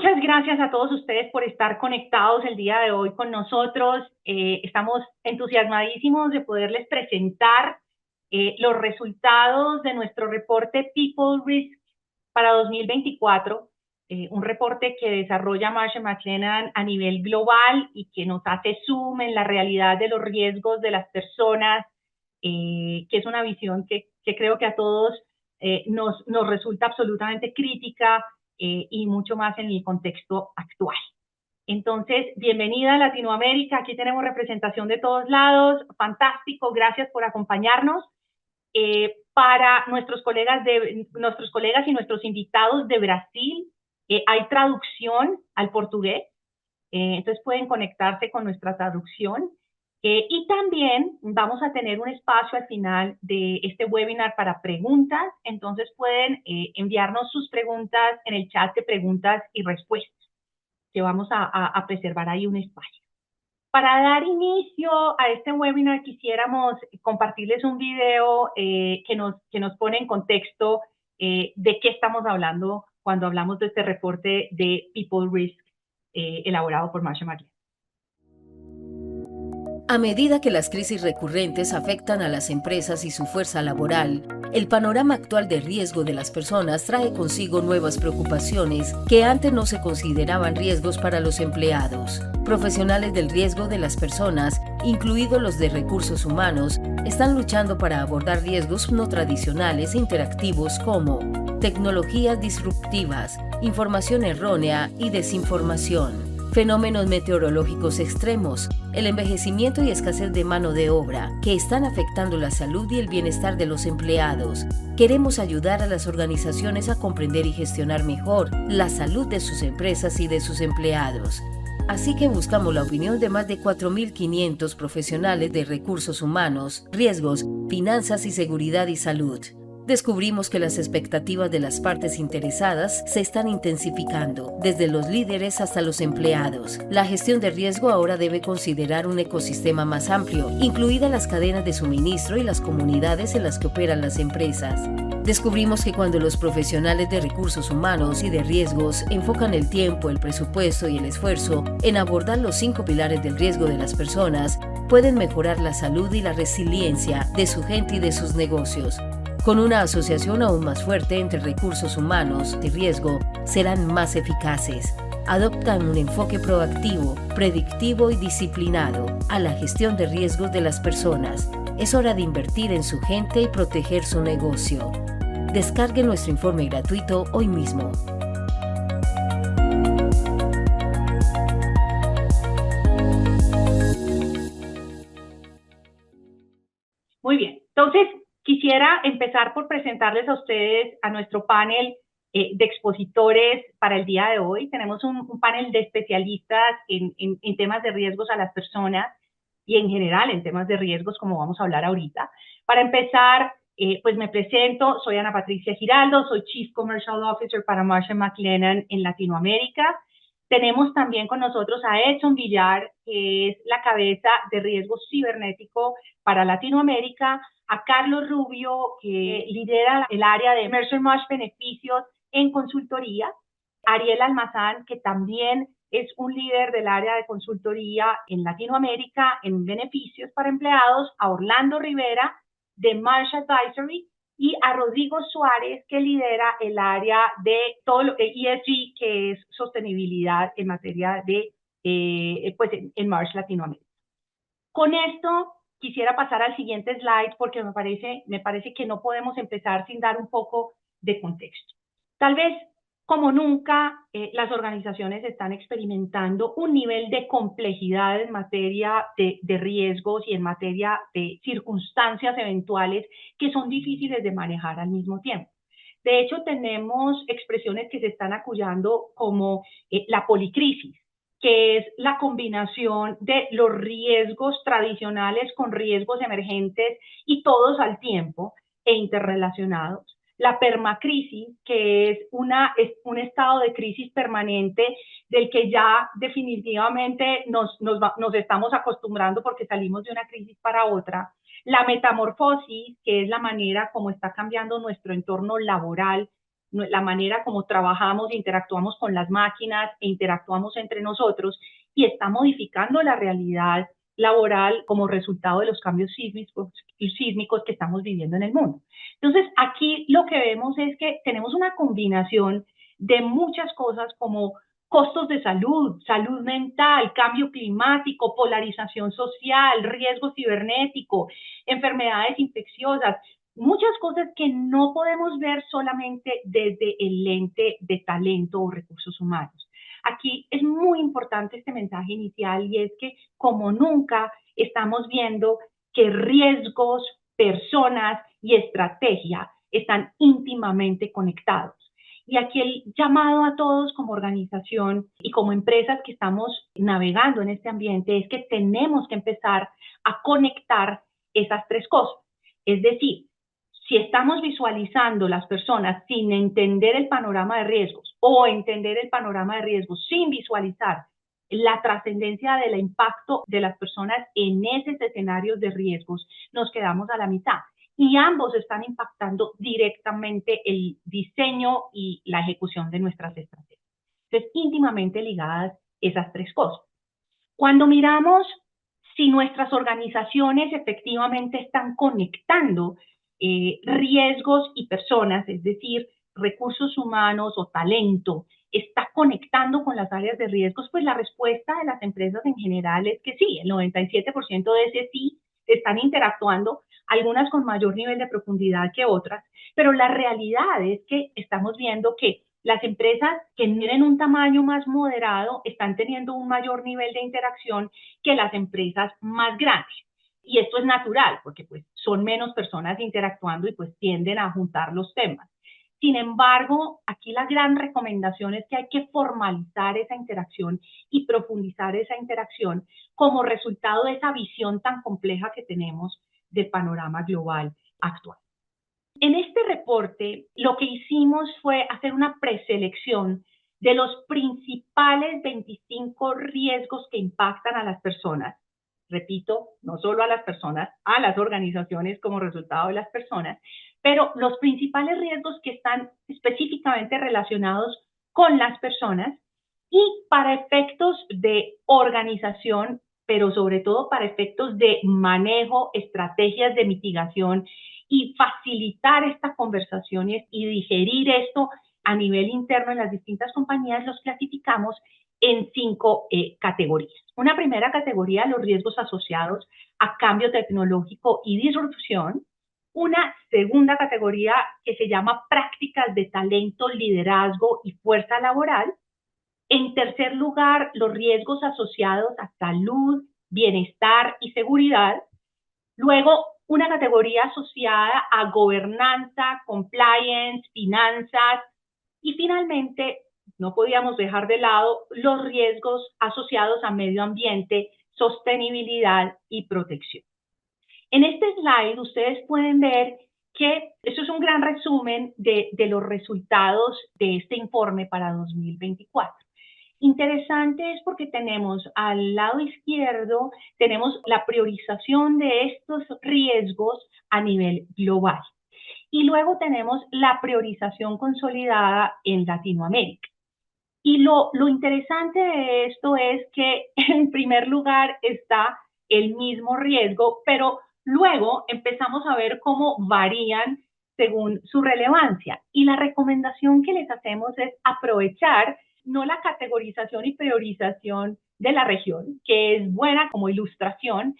Muchas gracias a todos ustedes por estar conectados el día de hoy con nosotros. Estamos entusiasmadísimos de poderles presentar los resultados de nuestro reporte People Risk para 2024, un reporte que desarrolla Marsh & McLennan a nivel global y que nos hace zoom en la realidad de los riesgos de las personas, que es una visión que creo que a todos nos resulta absolutamente crítica y mucho más en el contexto actual. Entonces, bienvenida a Latinoamérica, aquí tenemos representación de todos lados, fantástico, gracias por acompañarnos. Para nuestros colegas y nuestros invitados de Brasil, hay traducción al portugués, entonces pueden conectarse con nuestra traducción. Y también vamos a tener un espacio al final de este webinar para preguntas, entonces pueden enviarnos sus preguntas en el chat de preguntas y respuestas, que vamos a preservar ahí un espacio. Para dar inicio a este webinar quisiéramos compartirles un video que nos pone en contexto de qué estamos hablando cuando hablamos de este reporte de People Risk elaborado por Marsh & McLennan. A medida que las crisis recurrentes afectan a las empresas y su fuerza laboral, el panorama actual de riesgo de las personas trae consigo nuevas preocupaciones que antes no se consideraban riesgos para los empleados. Profesionales del riesgo de las personas, incluidos los de recursos humanos, están luchando para abordar riesgos no tradicionales e interactivos como tecnologías disruptivas, información errónea y desinformación. Fenómenos meteorológicos extremos, el envejecimiento y escasez de mano de obra, que están afectando la salud y el bienestar de los empleados. Queremos ayudar a las organizaciones a comprender y gestionar mejor la salud de sus empresas y de sus empleados. Así que buscamos la opinión de más de 4.500 profesionales de recursos humanos, riesgos, finanzas y seguridad y salud. Descubrimos que las expectativas de las partes interesadas se están intensificando, desde los líderes hasta los empleados. La gestión de riesgo ahora debe considerar un ecosistema más amplio, incluidas las cadenas de suministro y las comunidades en las que operan las empresas. Descubrimos que cuando los profesionales de recursos humanos y de riesgos enfocan el tiempo, el presupuesto y el esfuerzo en abordar los 5 pilares del riesgo de las personas, pueden mejorar la salud y la resiliencia de su gente y de sus negocios. Con una asociación aún más fuerte entre recursos humanos y riesgo, serán más eficaces. Adoptan un enfoque proactivo, predictivo y disciplinado a la gestión de riesgos de las personas. Es hora de invertir en su gente y proteger su negocio. Descargue nuestro informe gratuito hoy mismo. Muy bien, entonces quisiera empezar por presentarles a ustedes a nuestro panel de expositores para el día de hoy. Tenemos un panel de especialistas en temas de riesgos a las personas y en general en temas de riesgos, como vamos a hablar ahorita. Para empezar, pues me presento, soy Ana Patricia Giraldo, soy Chief Commercial Officer para Marsh & McLennan en Latinoamérica. Tenemos también con nosotros a Edson Villar, que es la cabeza de riesgo cibernético para Latinoamérica, a Carlos Rubio, que lidera el área de Mercer Marsh Beneficios en consultoría, Ariel Almazán, que también es un líder del área de consultoría en Latinoamérica en beneficios para empleados, a Orlando Rivera de Marsh Advisory y a Rodrigo Suárez, que lidera el área de todo lo que ESG, que es sostenibilidad en materia de pues en Marsh Latinoamérica. Con esto quisiera pasar al siguiente slide porque me parece que no podemos empezar sin dar un poco de contexto. Tal vez, como nunca, las organizaciones están experimentando un nivel de complejidad en materia de riesgos y en materia de circunstancias eventuales que son difíciles de manejar al mismo tiempo. De hecho, tenemos expresiones que se están acuñando como la policrisis, que es la combinación de los riesgos tradicionales con riesgos emergentes y todos al tiempo e interrelacionados. La permacrisis, que es un estado de crisis permanente del que ya definitivamente nos estamos acostumbrando porque salimos de una crisis para otra. La metamorfosis, que es la manera como está cambiando nuestro entorno laboral la manera como trabajamos, interactuamos con las máquinas e interactuamos entre nosotros, y está modificando la realidad laboral como resultado de los cambios sísmicos que estamos viviendo en el mundo. Entonces, aquí lo que vemos es que tenemos una combinación de muchas cosas como costos de salud, salud mental, cambio climático, polarización social, riesgo cibernético, enfermedades infecciosas, muchas cosas que no podemos ver solamente desde el lente de talento o recursos humanos. Aquí es muy importante este mensaje inicial, y es que como nunca estamos viendo que riesgos, personas y estrategia están íntimamente conectados. Y aquí el llamado a todos como organización y como empresas que estamos navegando en este ambiente es que tenemos que empezar a conectar esas tres cosas. Es decir, si estamos visualizando las personas sin entender el panorama de riesgos, o entender el panorama de riesgos sin visualizar la trascendencia del impacto de las personas en esos escenarios de riesgos, nos quedamos a la mitad. Y ambos están impactando directamente el diseño y la ejecución de nuestras estrategias. Entonces, íntimamente ligadas esas tres cosas. Cuando miramos si nuestras organizaciones efectivamente están conectando riesgos y personas, es decir, recursos humanos o talento, está conectando con las áreas de riesgos, pues la respuesta de las empresas en general es que sí, el 97% de ese sí están interactuando, algunas con mayor nivel de profundidad que otras, pero la realidad es que estamos viendo que las empresas que tienen un tamaño más moderado están teniendo un mayor nivel de interacción que las empresas más grandes. Y esto es natural, porque pues son menos personas interactuando y pues tienden a juntar los temas. Sin embargo, aquí la gran recomendación es que hay que formalizar esa interacción y profundizar esa interacción como resultado de esa visión tan compleja que tenemos del panorama global actual. En este reporte, lo que hicimos fue hacer una preselección de los principales 25 riesgos que impactan a las personas. Repito, no solo a las personas, a las organizaciones como resultado de las personas, pero los principales riesgos que están específicamente relacionados con las personas, y para efectos de organización, pero sobre todo para efectos de manejo, estrategias de mitigación y facilitar estas conversaciones y digerir esto a nivel interno en las distintas compañías, los clasificamos en 5 categorías. Una primera categoría, los riesgos asociados a cambio tecnológico y disrupción. Una segunda categoría que se llama prácticas de talento, liderazgo y fuerza laboral. En tercer lugar, los riesgos asociados a salud, bienestar y seguridad. Luego, una categoría asociada a gobernanza, compliance, finanzas, y finalmente, no podíamos dejar de lado los riesgos asociados a medio ambiente, sostenibilidad y protección. En este slide ustedes pueden ver que esto es un gran resumen de los resultados de este informe para 2024. Interesante es porque tenemos al lado izquierdo, tenemos la priorización de estos riesgos a nivel global. Y luego tenemos la priorización consolidada en Latinoamérica. Y lo interesante de esto es que en primer lugar está el mismo riesgo, pero luego empezamos a ver cómo varían según su relevancia. Y la recomendación que les hacemos es aprovechar no la categorización y priorización de la región, que es buena como ilustración,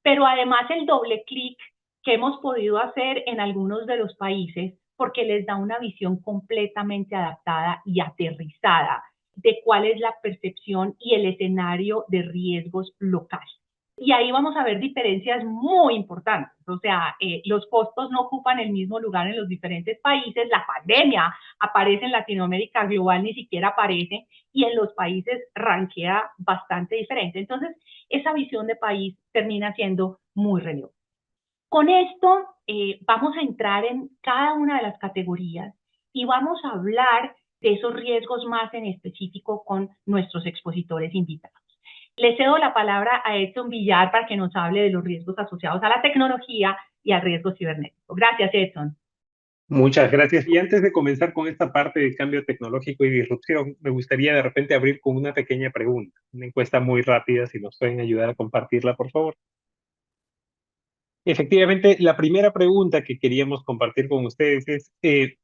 pero además el doble clic que hemos podido hacer en algunos de los países, porque les da una visión completamente adaptada y aterrizada de cuál es la percepción y el escenario de riesgos locales. Y ahí vamos a ver diferencias muy importantes. O sea, los costos no ocupan el mismo lugar en los diferentes países. La pandemia aparece en Latinoamérica, global ni siquiera aparece, y en los países rankea bastante diferente. Entonces, esa visión de país termina siendo muy relevante. Con esto vamos a entrar en cada una de las categorías y vamos a hablar de esos riesgos más en específico con nuestros expositores invitados. Le cedo la palabra a Edson Villar para que nos hable de los riesgos asociados a la tecnología y al riesgo cibernético. Gracias, Edson. Muchas gracias. Y antes de comenzar con esta parte de cambio tecnológico y disrupción, me gustaría de repente abrir con una pequeña pregunta, una encuesta muy rápida, si nos pueden ayudar a compartirla, por favor. Efectivamente, la primera pregunta que queríamos compartir con ustedes es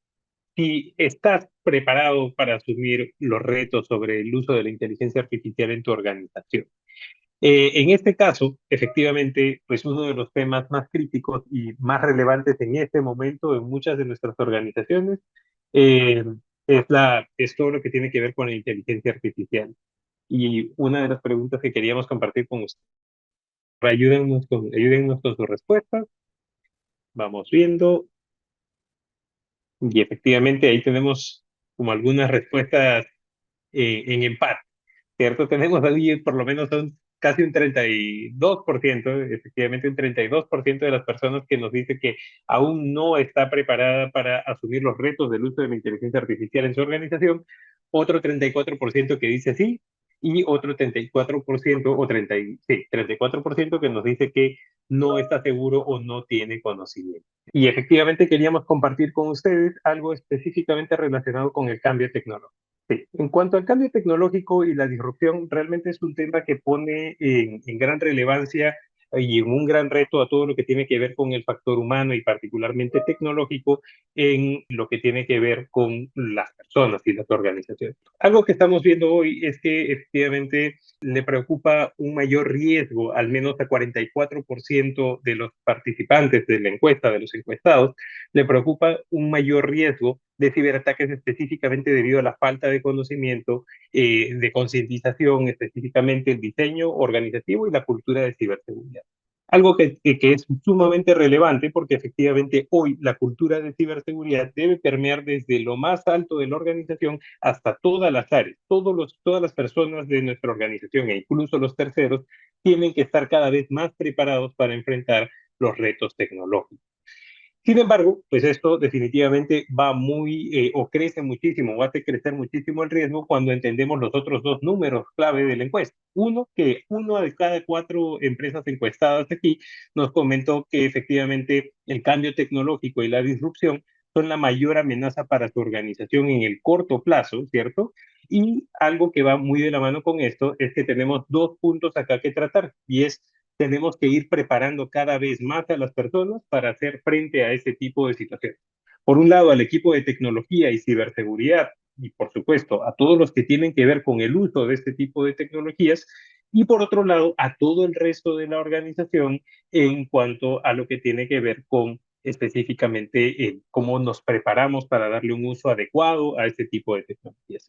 si estás preparado para asumir los retos sobre el uso de la inteligencia artificial en tu organización. En este caso, efectivamente, pues uno de los temas más críticos y más relevantes en este momento en muchas de nuestras organizaciones eh, es todo lo que tiene que ver con la inteligencia artificial. Y una de las preguntas que queríamos compartir con ustedes, ayúdennos con sus respuestas. Vamos viendo. Y efectivamente ahí tenemos como algunas respuestas en empate. ¿Cierto? Tenemos ahí por lo menos casi un 32%, efectivamente un 32% de las personas que nos dice que aún no está preparada para asumir los retos del uso de la inteligencia artificial en su organización, otro 34% que dice sí, y otro 34% o 30, sí, 34% que nos dice que no está seguro o no tiene conocimiento. Y efectivamente queríamos compartir con ustedes algo específicamente relacionado con el cambio tecnológico. Sí. En cuanto al cambio tecnológico y la disrupción, realmente es un tema que pone en gran relevancia y en un gran reto a todo lo que tiene que ver con el factor humano y particularmente tecnológico en lo que tiene que ver con las personas y las organizaciones. Algo que estamos viendo hoy es que efectivamente le preocupa un mayor riesgo, al menos a 44% de los participantes de la encuesta, de los encuestados, le preocupa un mayor riesgo de ciberataques específicamente debido a la falta de conocimiento, de concientización, específicamente el diseño organizativo y la cultura de ciberseguridad. Algo que es sumamente relevante porque efectivamente hoy la cultura de ciberseguridad debe permear desde lo más alto de la organización hasta todas las áreas. Todas las personas de nuestra organización e incluso los terceros tienen que estar cada vez más preparados para enfrentar los retos tecnológicos. Sin embargo, pues esto definitivamente va o crece muchísimo, va a hacer crecer muchísimo el riesgo cuando entendemos los otros dos números clave de la encuesta. Uno, que uno de cada cuatro empresas encuestadas aquí nos comentó que efectivamente el cambio tecnológico y la disrupción son la mayor amenaza para su organización en el corto plazo, ¿cierto? Y algo que va muy de la mano con esto es que tenemos dos puntos acá que tratar, y es tenemos que ir preparando cada vez más a las personas para hacer frente a ese tipo de situaciones. Por un lado, al equipo de tecnología y ciberseguridad, y por supuesto, a todos los que tienen que ver con el uso de este tipo de tecnologías, y por otro lado, a todo el resto de la organización en cuanto a lo que tiene que ver con específicamente cómo nos preparamos para darle un uso adecuado a este tipo de tecnologías.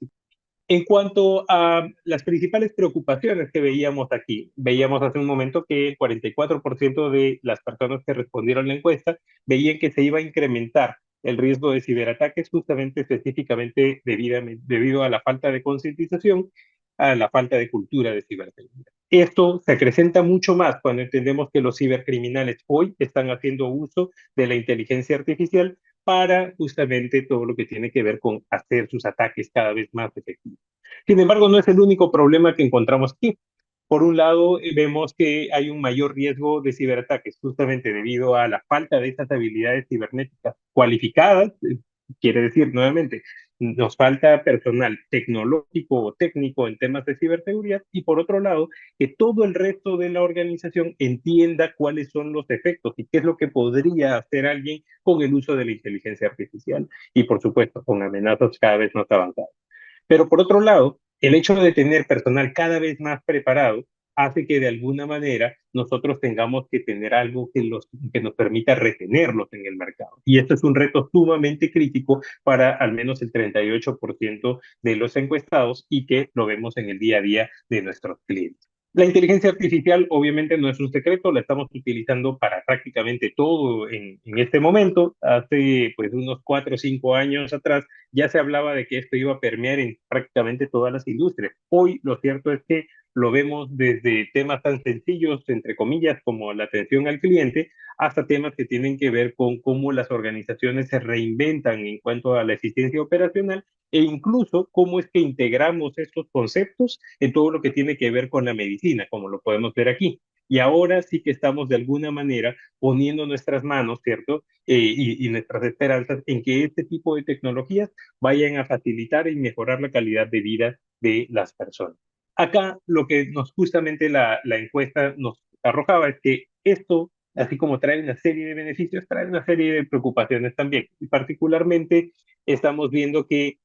En cuanto a las principales preocupaciones que veíamos aquí, veíamos hace un momento que el 44% de las personas que respondieron a la encuesta veían que se iba a incrementar el riesgo de ciberataques justamente específicamente debido a la falta de concientización, a la falta de cultura de ciberseguridad. Esto se acrecenta mucho más cuando entendemos que los cibercriminales hoy están haciendo uso de la inteligencia artificial para justamente todo lo que tiene que ver con hacer sus ataques cada vez más efectivos. Sin embargo, no es el único problema que encontramos aquí. Por un lado, vemos que hay un mayor riesgo de ciberataques, justamente debido a la falta de estas habilidades cibernéticas cualificadas, quiere decir, nuevamente, nos falta personal tecnológico o técnico en temas de ciberseguridad y por otro lado, que todo el resto de la organización entienda cuáles son los efectos y qué es lo que podría hacer alguien con el uso de la inteligencia artificial y por supuesto con amenazas cada vez más avanzadas. Pero por otro lado, el hecho de tener personal cada vez más preparado hace que de alguna manera nosotros tengamos que tener algo que nos permita retenerlos en el mercado. Y esto es un reto sumamente crítico para al menos el 38% de los encuestados y que lo vemos en el día a día de nuestros clientes. La inteligencia artificial obviamente no es un secreto, la estamos utilizando para prácticamente todo en este momento. Hace pues unos 4 o 5 años atrás ya se hablaba de que esto iba a permear en prácticamente todas las industrias. Hoy lo cierto es que lo vemos desde temas tan sencillos, entre comillas, como la atención al cliente, hasta temas que tienen que ver con cómo las organizaciones se reinventan en cuanto a la eficiencia operacional e incluso cómo es que integramos estos conceptos en todo lo que tiene que ver con la medicina, como lo podemos ver aquí. Y ahora sí que estamos de alguna manera poniendo nuestras manos, ¿cierto? Y nuestras esperanzas en que este tipo de tecnologías vayan a facilitar y mejorar la calidad de vida de las personas. Acá lo que justamente la encuesta nos arrojaba es que esto, así como trae una serie de beneficios, trae una serie de preocupaciones también. Y particularmente estamos viendo que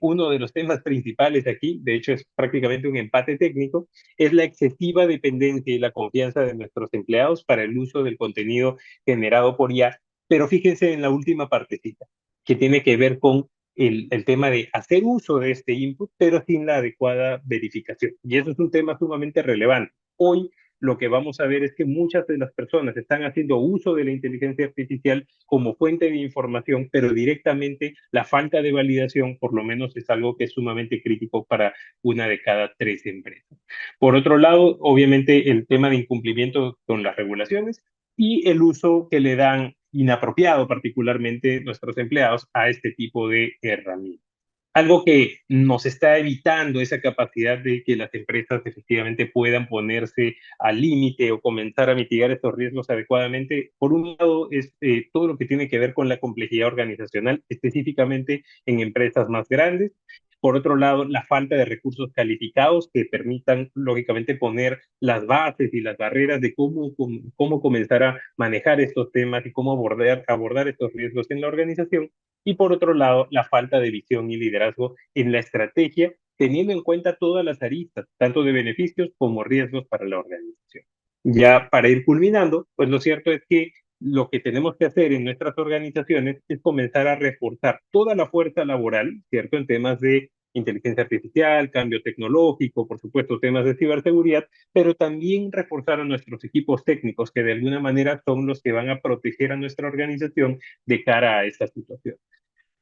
uno de los temas principales aquí, de hecho es prácticamente un empate técnico, es la excesiva dependencia y la confianza de nuestros empleados para el uso del contenido generado por IA. Pero fíjense en la última partecita, que tiene que ver con el tema de hacer uso de este input, pero sin la adecuada verificación. Y eso es un tema sumamente relevante. Hoy lo que vamos a ver es que muchas de las personas están haciendo uso de la inteligencia artificial como fuente de información, pero directamente la falta de validación, por lo menos, es algo que es sumamente crítico para una de cada 3 empresas. Por otro lado, obviamente, el tema de incumplimiento con las regulaciones y el uso que le dan inapropiado, particularmente nuestros empleados, a este tipo de herramientas. Algo que nos está evitando esa capacidad de que las empresas efectivamente puedan ponerse al límite o comenzar a mitigar estos riesgos adecuadamente. Por un lado, es todo lo que tiene que ver con la complejidad organizacional, específicamente en empresas más grandes. Por otro lado, la falta de recursos calificados que permitan, lógicamente, poner las bases y las barreras de cómo comenzar a manejar estos temas y cómo abordar estos riesgos en la organización. Y por otro lado, la falta de visión y liderazgo en la estrategia, teniendo en cuenta todas las aristas, tanto de beneficios como riesgos para la organización. Ya para ir culminando, pues lo cierto es que lo que tenemos que hacer en nuestras organizaciones es comenzar a reforzar toda la fuerza laboral, ¿cierto? En temas de inteligencia artificial, cambio tecnológico, por supuesto, temas de ciberseguridad, pero también reforzar a nuestros equipos técnicos, que de alguna manera son los que van a proteger a nuestra organización de cara a esta situación.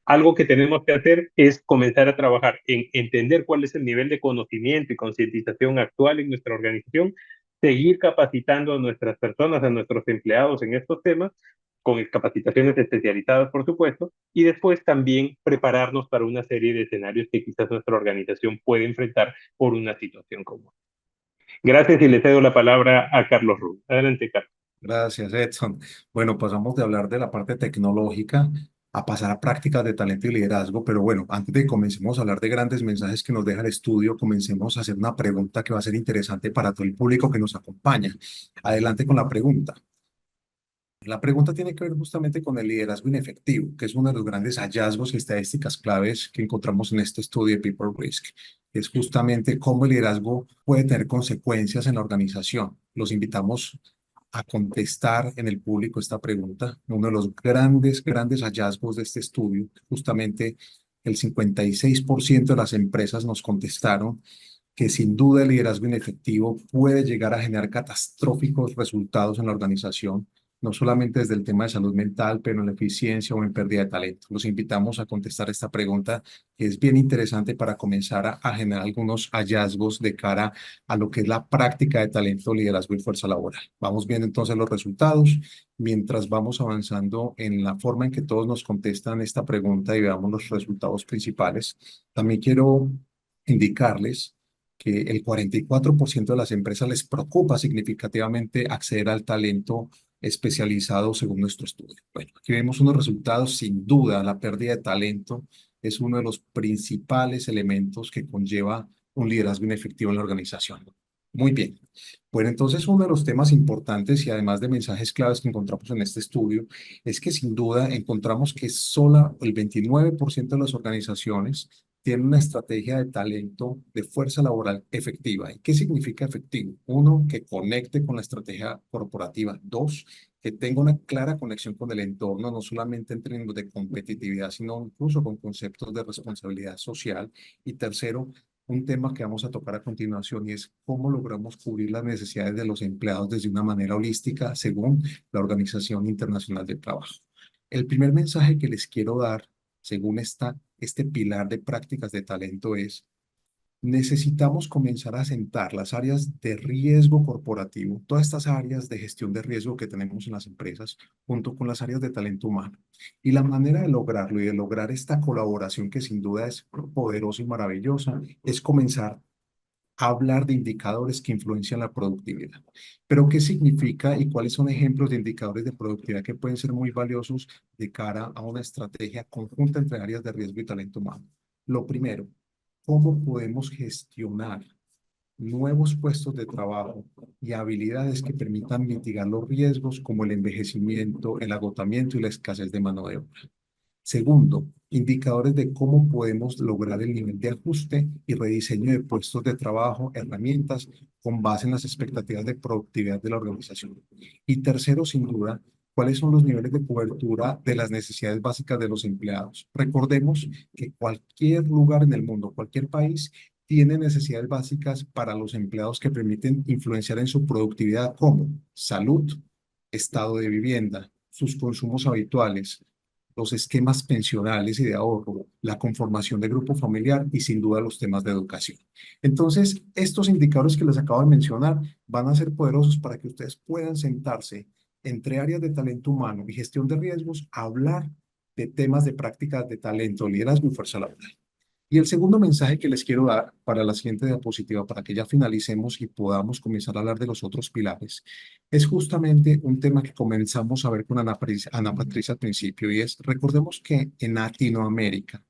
Algo que tenemos que hacer es comenzar a trabajar en entender cuál es el nivel de conocimiento y concientización actual en nuestra organización, seguir capacitando a nuestras personas, a nuestros empleados en estos temas, con capacitaciones especializadas, por supuesto, y después también prepararnos para una serie de escenarios que quizás nuestra organización puede enfrentar por una situación común. Gracias y le cedo la palabra a Carlos Ruz. Adelante, Carlos. Gracias, Edson. Bueno, pasamos de hablar de la parte tecnológica a pasar a prácticas de talento y liderazgo, pero bueno, antes de que comencemos a hablar de grandes mensajes que nos deja el estudio, comencemos a hacer una pregunta que va a ser interesante para todo el público que nos acompaña. Adelante con la pregunta. La pregunta tiene que ver justamente con el liderazgo inefectivo, que es uno de los grandes hallazgos y estadísticas claves que encontramos en este estudio de People Risk. Es justamente cómo el liderazgo puede tener consecuencias en la organización. Los invitamos a contestar en el público esta pregunta. Uno de los grandes hallazgos de este estudio, justamente el 56% de las empresas nos contestaron que sin duda el liderazgo inefectivo puede llegar a generar catastróficos resultados en la organización, no solamente desde el tema de salud mental, pero en la eficiencia o en pérdida de talento. Los invitamos a contestar esta pregunta, que es bien interesante para comenzar a generar algunos hallazgos de cara a lo que es la práctica de talento, liderazgo y fuerza laboral. Vamos viendo entonces los resultados, mientras vamos avanzando en la forma en que todos nos contestan esta pregunta y veamos los resultados principales. También quiero indicarles que el 44% de las empresas les preocupa significativamente acceder al talento especializado según nuestro estudio. Bueno, aquí vemos unos resultados. Sin duda, la pérdida de talento es uno de los principales elementos que conlleva un liderazgo inefectivo en la organización. Muy bien. Bueno, entonces uno de los temas importantes y además de mensajes claves que encontramos en este estudio es que sin duda encontramos que solo el 29% de las organizaciones tienen una estrategia de talento de fuerza laboral efectiva. ¿Y qué significa efectivo? Uno, que conecte con la estrategia corporativa. Dos, que tenga una clara conexión con el entorno, no solamente en términos de competitividad, sino incluso con conceptos de responsabilidad social. Y tercero, un tema que vamos a tocar a continuación y es cómo logramos cubrir las necesidades de los empleados desde una manera holística según la Organización Internacional del Trabajo. El primer mensaje que les quiero dar, según este pilar de prácticas de talento, es: necesitamos comenzar a sentar las áreas de riesgo corporativo, todas estas áreas de gestión de riesgo que tenemos en las empresas, junto con las áreas de talento humano. Y la manera de lograrlo y de lograr esta colaboración, que sin duda es poderosa y maravillosa, es comenzar hablar de indicadores que influencian la productividad. Pero, ¿qué significa y cuáles son ejemplos de indicadores de productividad que pueden ser muy valiosos de cara a una estrategia conjunta entre áreas de riesgo y talento humano? Lo primero, ¿cómo podemos gestionar nuevos puestos de trabajo y habilidades que permitan mitigar los riesgos como el envejecimiento, el agotamiento y la escasez de mano de obra? Segundo, indicadores de cómo podemos lograr el nivel de ajuste y rediseño de puestos de trabajo, herramientas con base en las expectativas de productividad de la organización. Y tercero, sin duda, cuáles son los niveles de cobertura de las necesidades básicas de los empleados. Recordemos que cualquier lugar en el mundo, cualquier país, tiene necesidades básicas para los empleados que permiten influenciar en su productividad como salud, estado de vivienda, sus consumos habituales, los esquemas pensionales y de ahorro, la conformación de grupo familiar y sin duda los temas de educación. Entonces, estos indicadores que les acabo de mencionar van a ser poderosos para que ustedes puedan sentarse entre áreas de talento humano y gestión de riesgos a hablar de temas de prácticas de talento, liderazgo y fuerza laboral. Y el segundo mensaje que les quiero dar para la siguiente diapositiva, para que ya finalicemos y podamos comenzar a hablar de los otros pilares, es justamente un tema que comenzamos a ver con Ana Patricia al principio, y es, recordemos que en Latinoamérica,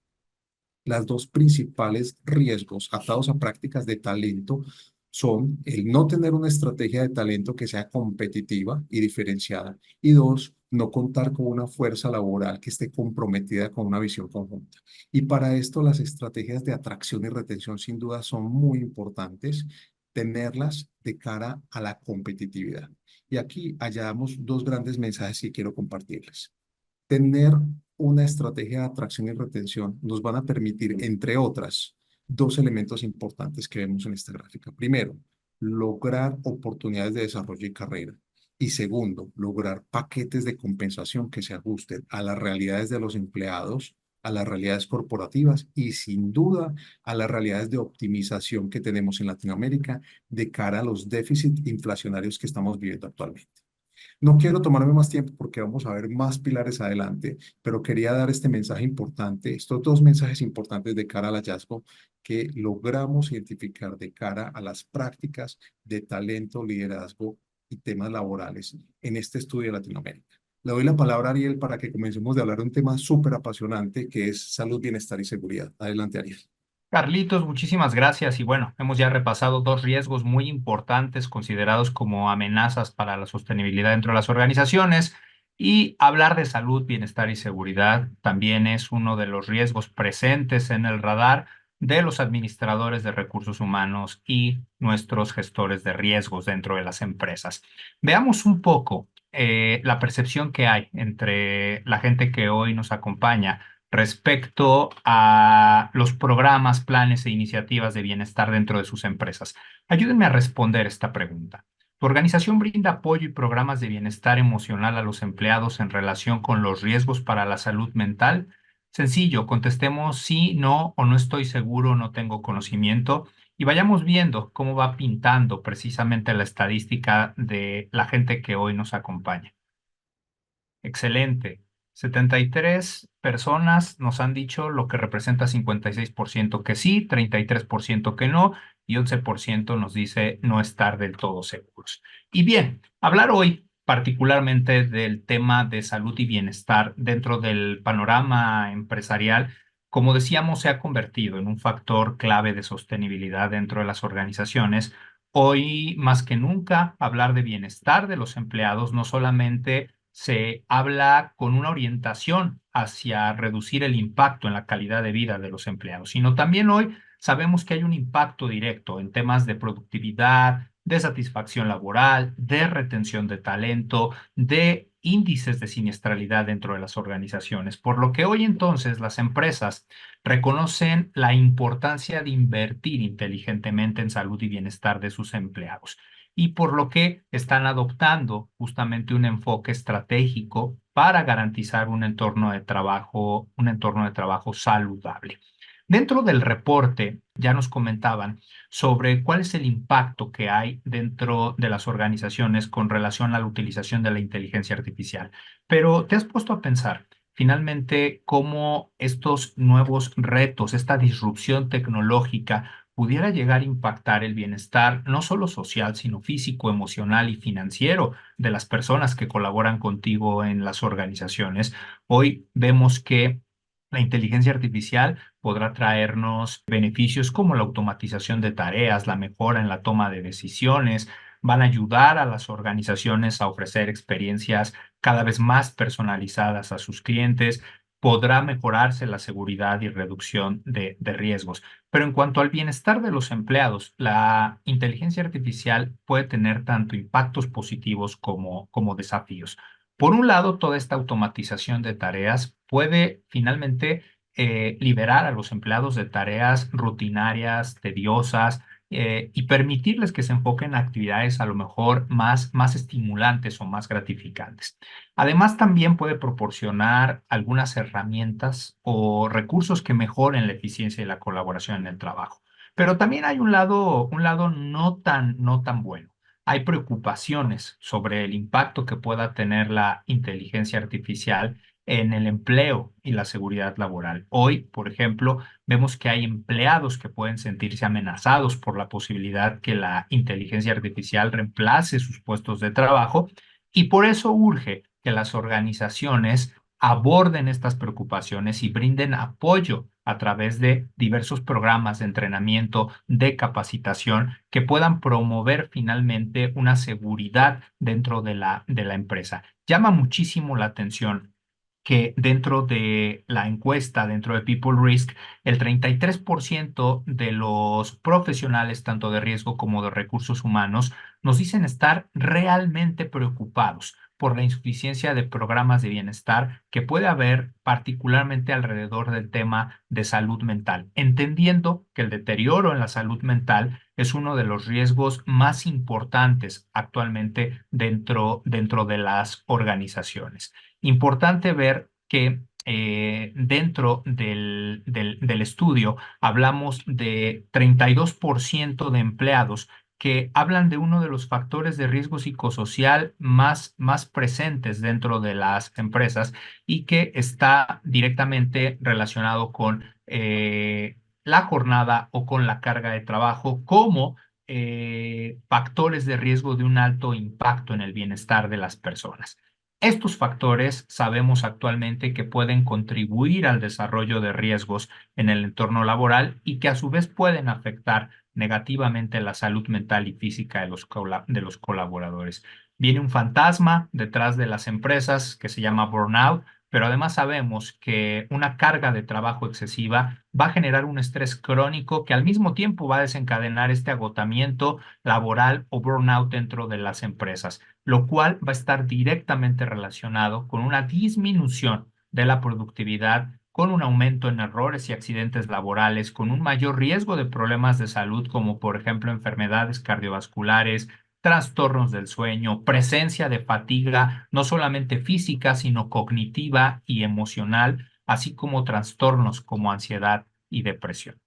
las dos principales riesgos atados a prácticas de talento son el no tener una estrategia de talento que sea competitiva y diferenciada, y dos, no contar con una fuerza laboral que esté comprometida con una visión conjunta. Y para esto las estrategias de atracción y retención sin duda son muy importantes tenerlas de cara a la competitividad. Y aquí hallamos dos grandes mensajes que quiero compartirles. Tener una estrategia de atracción y retención nos van a permitir, entre otras, dos elementos importantes que vemos en esta gráfica. Primero, lograr oportunidades de desarrollo y carrera. Y segundo, lograr paquetes de compensación que se ajusten a las realidades de los empleados, a las realidades corporativas y sin duda a las realidades de optimización que tenemos en Latinoamérica de cara a los déficits inflacionarios que estamos viviendo actualmente. No quiero tomarme más tiempo porque vamos a ver más pilares adelante, pero quería dar este mensaje importante, estos dos mensajes importantes de cara al hallazgo que logramos identificar de cara a las prácticas de talento, liderazgo y temas laborales en este estudio de Latinoamérica. Le doy la palabra a Ariel para que comencemos a hablar de un tema súper apasionante que es salud, bienestar y seguridad. Adelante, Ariel. Carlitos, muchísimas gracias. Y bueno, hemos ya repasado dos riesgos muy importantes considerados como amenazas para la sostenibilidad dentro de las organizaciones. Y hablar de salud, bienestar y seguridad también es uno de los riesgos presentes en el radar de los administradores de recursos humanos y nuestros gestores de riesgos dentro de las empresas. Veamos un poco la percepción que hay entre la gente que hoy nos acompaña respecto a los programas, planes e iniciativas de bienestar dentro de sus empresas. Ayúdenme a responder esta pregunta. ¿Tu organización brinda apoyo y programas de bienestar emocional a los empleados en relación con los riesgos para la salud mental? Sencillo, contestemos sí, no o no estoy seguro, no tengo conocimiento y vayamos viendo cómo va pintando precisamente la estadística de la gente que hoy nos acompaña. Excelente. 73 personas nos han dicho lo que representa 56% que sí, 33% que no y 11% nos dice no estar del todo seguros. Y bien, hablar hoy particularmente del tema de salud y bienestar dentro del panorama empresarial, como decíamos, se ha convertido en un factor clave de sostenibilidad dentro de las organizaciones. Hoy, más que nunca, hablar de bienestar de los empleados no solamente se habla con una orientación hacia reducir el impacto en la calidad de vida de los empleados, sino también hoy sabemos que hay un impacto directo en temas de productividad, de satisfacción laboral, de retención de talento, de índices de siniestralidad dentro de las organizaciones, por lo que hoy entonces las empresas reconocen la importancia de invertir inteligentemente en salud y bienestar de sus empleados y por lo que están adoptando justamente un enfoque estratégico para garantizar un entorno de trabajo saludable. Dentro del reporte ya nos comentaban sobre cuál es el impacto que hay dentro de las organizaciones con relación a la utilización de la inteligencia artificial. Pero ¿te has puesto a pensar finalmente cómo estos nuevos retos, esta disrupción tecnológica pudiera llegar a impactar el bienestar no solo social, sino físico, emocional y financiero de las personas que colaboran contigo en las organizaciones. Hoy vemos que la inteligencia artificial podrá traernos beneficios como la automatización de tareas, la mejora en la toma de decisiones, van a ayudar a las organizaciones a ofrecer experiencias cada vez más personalizadas a sus clientes, podrá mejorarse la seguridad y reducción de riesgos. Pero en cuanto al bienestar de los empleados, la inteligencia artificial puede tener tanto impactos positivos como desafíos. Por un lado, toda esta automatización de tareas puede finalmente liberar a los empleados de tareas rutinarias, tediosas, y permitirles que se enfoquen en actividades a lo mejor más estimulantes o más gratificantes. Además, también puede proporcionar algunas herramientas o recursos que mejoren la eficiencia y la colaboración en el trabajo. Pero también hay un lado no tan bueno. Hay preocupaciones sobre el impacto que pueda tener la inteligencia artificial en el empleo y la seguridad laboral. Hoy, por ejemplo, vemos que hay empleados que pueden sentirse amenazados por la posibilidad que la inteligencia artificial reemplace sus puestos de trabajo y por eso urge que las organizaciones aborden estas preocupaciones y brinden apoyo a través de diversos programas de entrenamiento, de capacitación que puedan promover finalmente una seguridad dentro de la empresa. Llama muchísimo la atención que dentro de la encuesta, dentro de People Risk, el 33% de los profesionales, tanto de riesgo como de recursos humanos, nos dicen estar realmente preocupados por la insuficiencia de programas de bienestar que puede haber particularmente alrededor del tema de salud mental, entendiendo que el deterioro en la salud mental es uno de los riesgos más importantes actualmente dentro de las organizaciones. Importante ver que dentro del estudio hablamos de 32% de empleados que hablan de uno de los factores de riesgo psicosocial más presentes dentro de las empresas y que está directamente relacionado con la jornada o con la carga de trabajo como factores de riesgo de un alto impacto en el bienestar de las personas. Estos factores sabemos actualmente que pueden contribuir al desarrollo de riesgos en el entorno laboral y que a su vez pueden afectar negativamente la salud mental y física de los colaboradores. Viene un fantasma detrás de las empresas que se llama burnout, pero además sabemos que una carga de trabajo excesiva va a generar un estrés crónico que al mismo tiempo va a desencadenar este agotamiento laboral o burnout dentro de las empresas, lo cual va a estar directamente relacionado con una disminución de la productividad, con un aumento en errores y accidentes laborales, con un mayor riesgo de problemas de salud como por ejemplo enfermedades cardiovasculares, trastornos del sueño, presencia de fatiga, no solamente física, sino cognitiva y emocional, así como trastornos como ansiedad y depresión.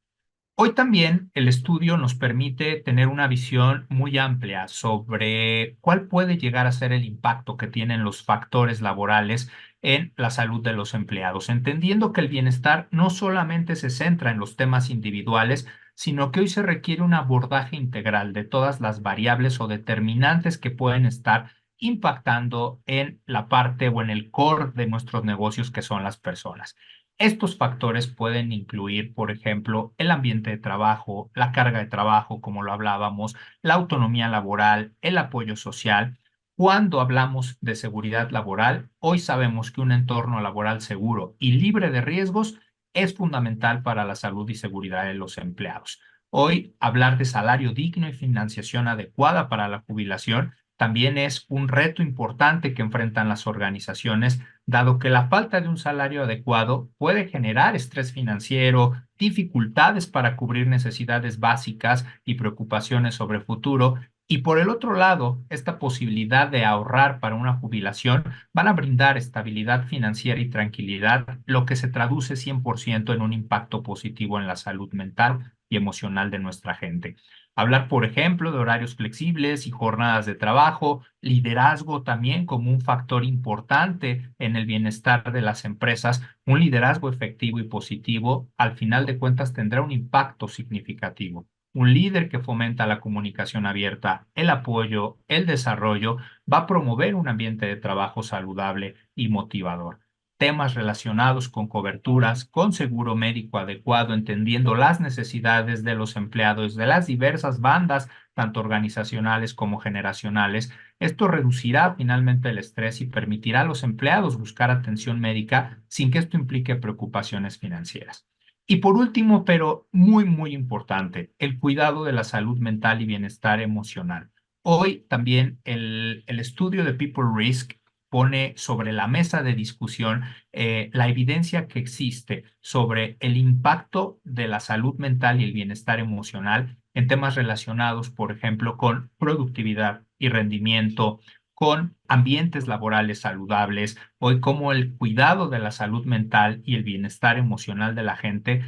Hoy también el estudio nos permite tener una visión muy amplia sobre cuál puede llegar a ser el impacto que tienen los factores laborales en la salud de los empleados, entendiendo que el bienestar no solamente se centra en los temas individuales, sino que hoy se requiere un abordaje integral de todas las variables o determinantes que pueden estar impactando en la parte o en el core de nuestros negocios que son las personas. Estos factores pueden incluir, por ejemplo, el ambiente de trabajo, la carga de trabajo, como lo hablábamos, la autonomía laboral, el apoyo social. Cuando hablamos de seguridad laboral, hoy sabemos que un entorno laboral seguro y libre de riesgos es fundamental para la salud y seguridad de los empleados. Hoy, hablar de salario digno y financiación adecuada para la jubilación también es un reto importante que enfrentan las organizaciones, dado que la falta de un salario adecuado puede generar estrés financiero, dificultades para cubrir necesidades básicas y preocupaciones sobre el futuro. Y por el otro lado, esta posibilidad de ahorrar para una jubilación van a brindar estabilidad financiera y tranquilidad, lo que se traduce 100% en un impacto positivo en la salud mental y emocional de nuestra gente. Hablar, por ejemplo, de horarios flexibles y jornadas de trabajo, liderazgo también como un factor importante en el bienestar de las empresas. Un liderazgo efectivo y positivo, al final de cuentas, tendrá un impacto significativo Un líder que fomenta la comunicación abierta, el apoyo, el desarrollo, va a promover un ambiente de trabajo saludable y motivador. Temas relacionados con coberturas, con seguro médico adecuado, entendiendo las necesidades de los empleados de las diversas bandas, tanto organizacionales como generacionales. Esto reducirá finalmente el estrés y permitirá a los empleados buscar atención médica sin que esto implique preocupaciones financieras. Y por último, pero muy, muy importante, el cuidado de la salud mental y bienestar emocional. Hoy también el estudio de People Risk pone sobre la mesa de discusión la evidencia que existe sobre el impacto de la salud mental y el bienestar emocional en temas relacionados, por ejemplo, con productividad y rendimiento, con ambientes laborales saludables, hoy como el cuidado de la salud mental y el bienestar emocional de la gente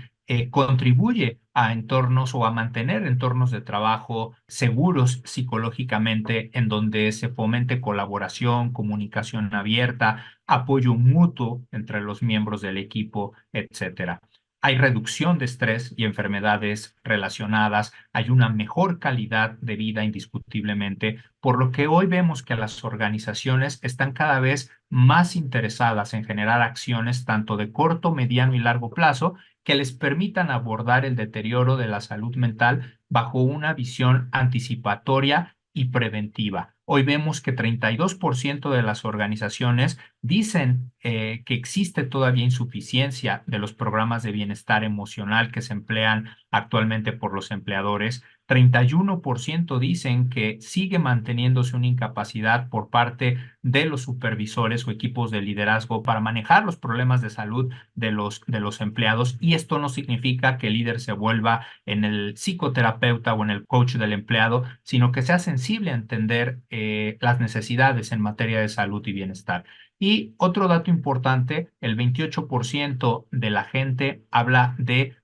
contribuye a entornos o a mantener entornos de trabajo seguros psicológicamente, en donde se fomente colaboración, comunicación abierta, apoyo mutuo entre los miembros del equipo, etcétera. Hay reducción de estrés y enfermedades relacionadas, hay una mejor calidad de vida indiscutiblemente, por lo que hoy vemos que las organizaciones están cada vez más interesadas en generar acciones tanto de corto, mediano y largo plazo que les permitan abordar el deterioro de la salud mental bajo una visión anticipatoria y preventiva. Hoy vemos que 32% de las organizaciones dicen que existe todavía insuficiencia de los programas de bienestar emocional que se emplean actualmente por los empleadores. 31% dicen que sigue manteniéndose una incapacidad por parte de los supervisores o equipos de liderazgo para manejar los problemas de salud de los empleados, y esto no significa que el líder se vuelva en el psicoterapeuta o en el coach del empleado, sino que sea sensible a entender las necesidades en materia de salud y bienestar. Y otro dato importante, el 28% de la gente habla de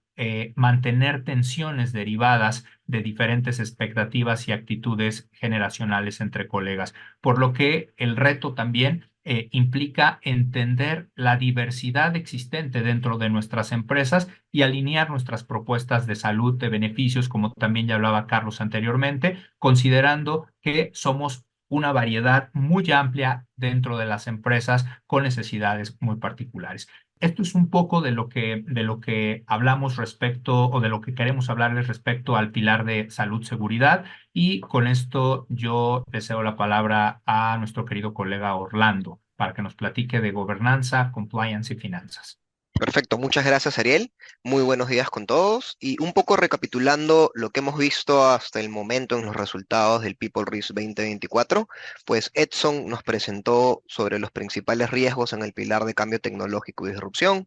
mantener tensiones derivadas de diferentes expectativas y actitudes generacionales entre colegas, por lo que el reto también implica entender la diversidad existente dentro de nuestras empresas y alinear nuestras propuestas de salud, de beneficios, como también ya hablaba Carlos anteriormente, considerando que somos una variedad muy amplia dentro de las empresas con necesidades muy particulares. Esto es un poco de lo que hablamos respecto o de lo que queremos hablarles respecto al pilar de salud, seguridad. Y con esto yo deseo la palabra a nuestro querido colega Orlando para que nos platique de gobernanza, compliance y finanzas. Perfecto, muchas gracias Ariel. Muy buenos días con todos. Y un poco recapitulando lo que hemos visto hasta el momento en los resultados del People Risk 2024, pues Edson nos presentó sobre los principales riesgos en el pilar de cambio tecnológico y disrupción.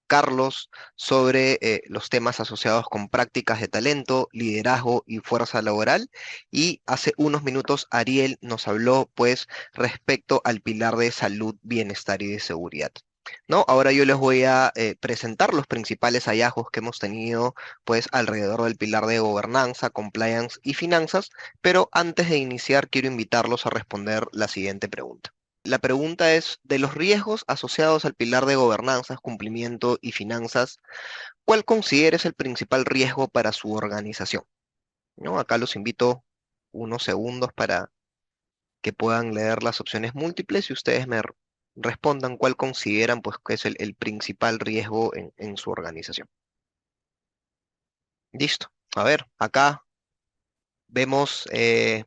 Carlos sobre los temas asociados con prácticas de talento, liderazgo y fuerza laboral. Y hace unos minutos Ariel nos habló pues respecto al pilar de salud, bienestar y de seguridad. ¿No? Ahora yo les voy a presentar los principales hallazgos que hemos tenido pues alrededor del pilar de gobernanza, compliance y finanzas, pero antes de iniciar quiero invitarlos a responder la siguiente pregunta. La pregunta es, de los riesgos asociados al pilar de gobernanza, cumplimiento y finanzas, ¿cuál consideres el principal riesgo para su organización? ¿No? Acá los invito unos segundos para que puedan leer las opciones múltiples y ustedes me respondan cuál consideran pues, que es el principal riesgo en su organización. Listo. A ver, acá vemos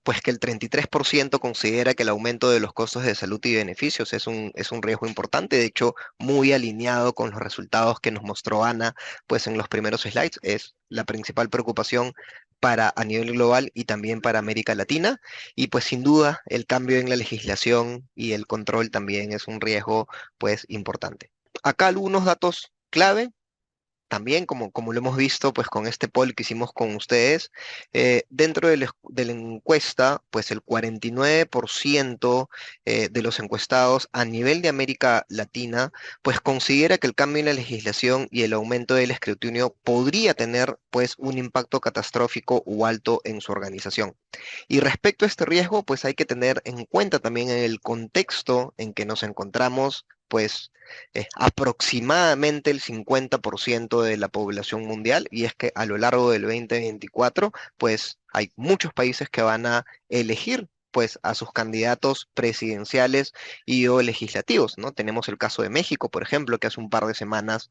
pues que el 33% considera que el aumento de los costos de salud y beneficios es un riesgo importante, de hecho muy alineado con los resultados que nos mostró Ana pues en los primeros slides, es la principal preocupación a nivel global y también para América Latina, y pues sin duda el cambio en la legislación y el control también es un riesgo pues importante. Acá algunos datos clave. También, como lo hemos visto, pues con este poll que hicimos con ustedes, dentro de la encuesta, pues el 49% de los encuestados a nivel de América Latina, pues considera que el cambio en la legislación y el aumento del escrutinio podría tener, pues, un impacto catastrófico o alto en su organización. Y respecto a este riesgo, pues hay que tener en cuenta también el contexto en que nos encontramos pues aproximadamente el 50% de la población mundial, y es que a lo largo del 2024, pues hay muchos países que van a elegir pues a sus candidatos presidenciales y o legislativos, ¿no? Tenemos el caso de México, por ejemplo, que hace un par de semanas,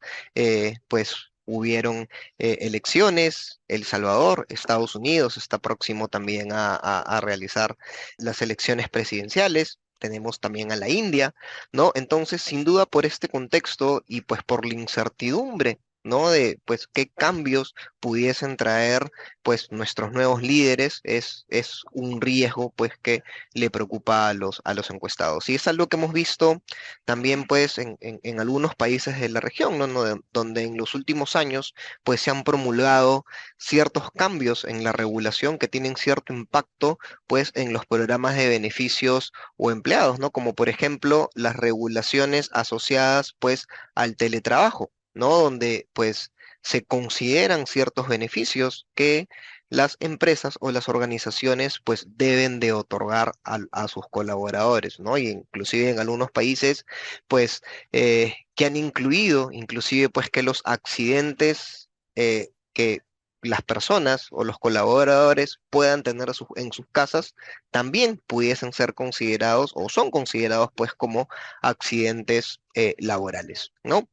pues hubieron elecciones. El Salvador, Estados Unidos está próximo también a realizar las elecciones presidenciales. Tenemos también a la India, ¿no? Entonces, sin duda por este contexto y pues por la incertidumbre, ¿no? De pues qué cambios pudiesen traer pues nuestros nuevos líderes, es un riesgo pues que le preocupa a los encuestados. Y es algo que hemos visto también pues en algunos países de la región, ¿no? Donde en los últimos años pues se han promulgado ciertos cambios en la regulación que tienen cierto impacto pues en los programas de beneficios o empleados, ¿no? Como por ejemplo las regulaciones asociadas pues al teletrabajo, ¿no? Donde pues se consideran ciertos beneficios que las empresas o las organizaciones pues deben de otorgar a sus colaboradores, ¿no? Y inclusive en algunos países pues que han incluido inclusive pues que los accidentes que las personas o los colaboradores puedan tener en sus casas también pudiesen ser considerados o son considerados pues como accidentes laborales, ¿no?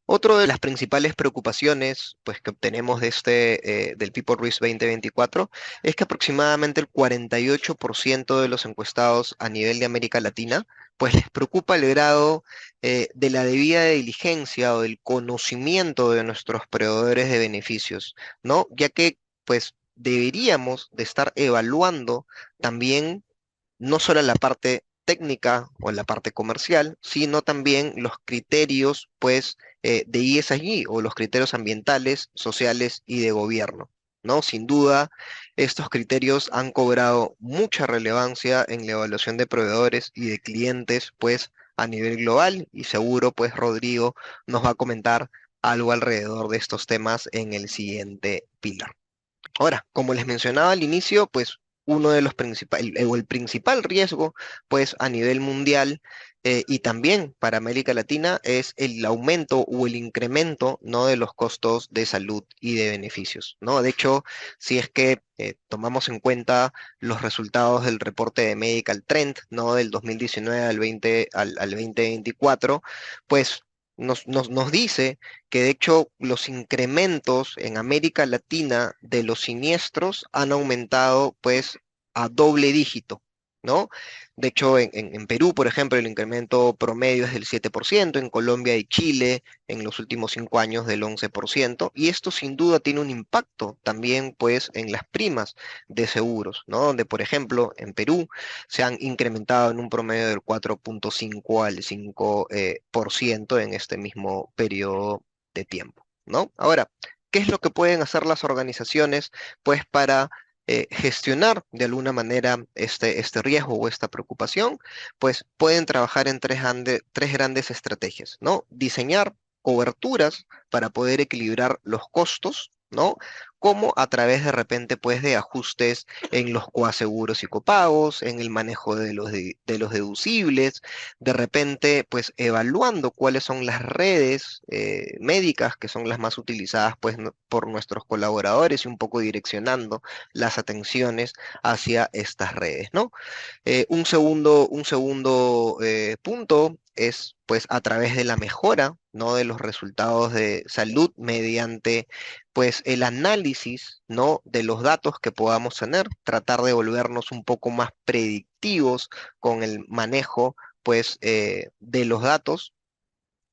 Otra de las principales preocupaciones pues, que obtenemos de del People Risk 2024 es que aproximadamente el 48% de los encuestados a nivel de América Latina pues les preocupa el grado de la debida diligencia o del conocimiento de nuestros proveedores de beneficios, ¿no? Ya que pues deberíamos de estar evaluando también no solo la parte técnica o la parte comercial, sino también los criterios, pues, de ESG o los criterios ambientales, sociales y de gobierno, ¿no? Sin duda, estos criterios han cobrado mucha relevancia en la evaluación de proveedores y de clientes, pues, a nivel global, y seguro, pues, Rodrigo nos va a comentar algo alrededor de estos temas en el siguiente pilar. Ahora, como les mencionaba al inicio, pues uno de los principales, o el principal riesgo, pues a nivel mundial y también para América Latina es el aumento o el incremento, ¿no? De los costos de salud y de beneficios, ¿no? De hecho, si es que tomamos en cuenta los resultados del reporte de Medical Trend, ¿no? Del 2019 al 2024, pues nos dice que de hecho los incrementos en América Latina de los siniestros han aumentado pues a doble dígito, ¿no? De hecho, en Perú, por ejemplo, el incremento promedio es del 7%, en Colombia y Chile en los últimos 5 años del 11%, y esto sin duda tiene un impacto también pues en las primas de seguros, ¿no? Donde, por ejemplo, en Perú se han incrementado en un promedio del 4,5 al 5% en este mismo periodo de tiempo, ¿no? Ahora, ¿qué es lo que pueden hacer las organizaciones, pues, para gestionar de alguna manera este riesgo o esta preocupación? Pues pueden trabajar en tres grandes estrategias, ¿no? Diseñar coberturas para poder equilibrar los costos, ¿no? Como a través de repente, pues, de ajustes en los coaseguros y copagos, en el manejo de los deducibles, de repente, pues evaluando cuáles son las redes médicas que son las más utilizadas pues por nuestros colaboradores y un poco direccionando las atenciones hacia estas redes, ¿no? Un segundo punto es pues a través de la mejora, ¿no? De los resultados de salud mediante pues el análisis, ¿no? De los datos que podamos tener, tratar de volvernos un poco más predictivos con el manejo pues de los datos,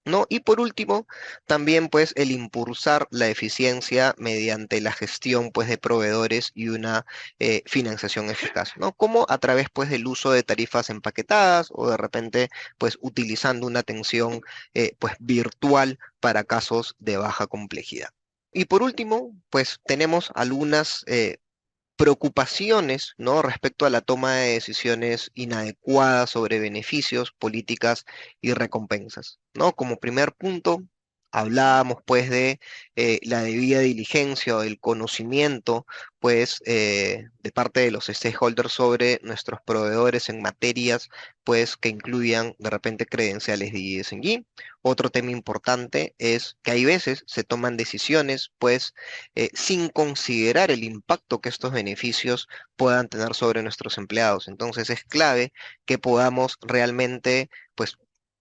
¿no? Y por último, también pues el impulsar la eficiencia mediante la gestión pues de proveedores y una financiación eficaz, ¿no? Como a través pues del uso de tarifas empaquetadas o de repente pues utilizando una atención pues virtual para casos de baja complejidad. Y por último, pues tenemos algunas preocupaciones, ¿no? Respecto a la toma de decisiones inadecuadas sobre beneficios, políticas y recompensas, ¿no? Como primer punto, hablábamos pues de la debida diligencia o el conocimiento pues de parte de los stakeholders sobre nuestros proveedores en materias pues que incluyan de repente credenciales de ISNG. Otro tema importante es que hay veces se toman decisiones pues sin considerar el impacto que estos beneficios puedan tener sobre nuestros empleados. Entonces es clave que podamos realmente pues